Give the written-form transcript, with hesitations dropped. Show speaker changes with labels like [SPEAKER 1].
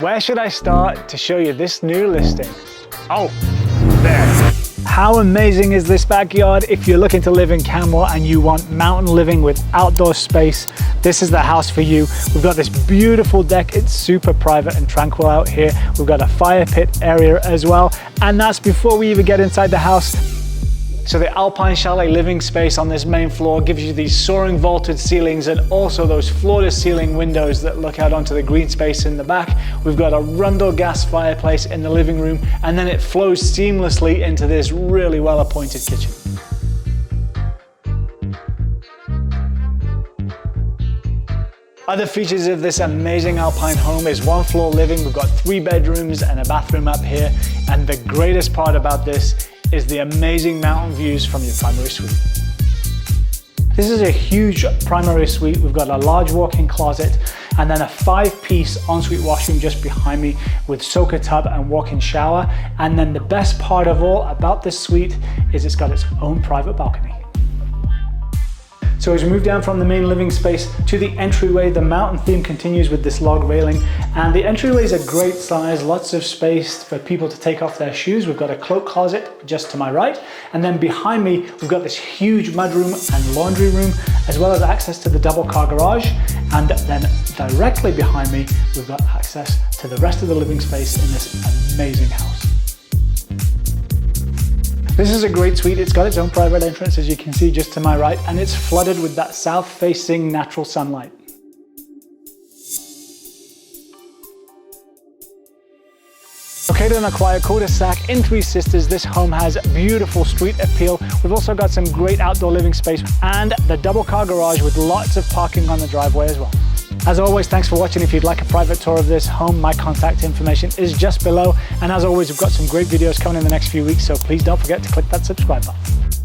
[SPEAKER 1] Where should I start to show you this new listing? Oh, there. How amazing is this backyard? If you're looking to live in Canmore and you want mountain living with outdoor space, this is the house for you. We've got this beautiful deck. It's super private and tranquil out here. We've got a fire pit area as well. And that's before we even get inside the house. So the Alpine chalet living space on this main floor gives you these soaring vaulted ceilings and also those floor-to-ceiling windows that look out onto the green space in the back. We've got a Rundle gas fireplace in the living room, and then it flows seamlessly into this really well-appointed kitchen. Other features of this amazing Alpine home is one floor living. We've got 3 bedrooms and a bathroom up here. And the greatest part about this is the amazing mountain views from your primary suite. This is a huge primary suite. We've got a large walk-in closet and then a 5-piece ensuite washroom just behind me with soaker tub and walk-in shower. And then the best part of all about this suite is it's got its own private balcony. So as we move down from the main living space to the entryway, the mountain theme continues with this log railing. And the entryway is a great size, lots of space for people to take off their shoes. We've got a cloak closet just to my right. And then behind me, we've got this huge mudroom and laundry room, as well as access to the double car garage. And then directly behind me, we've got access to the rest of the living space in this amazing house. This is a great suite. It's got its own private entrance, as you can see just to my right, and it's flooded with that south-facing natural sunlight. Located in a quiet cul-de-sac in Three Sisters, this home has beautiful street appeal. We've also got some great outdoor living space and the double car garage with lots of parking on the driveway as well. As always, thanks for watching. If you'd like a private tour of this home, my contact information is just below. And as always, we've got some great videos coming in the next few weeks, so please don't forget to click that subscribe button.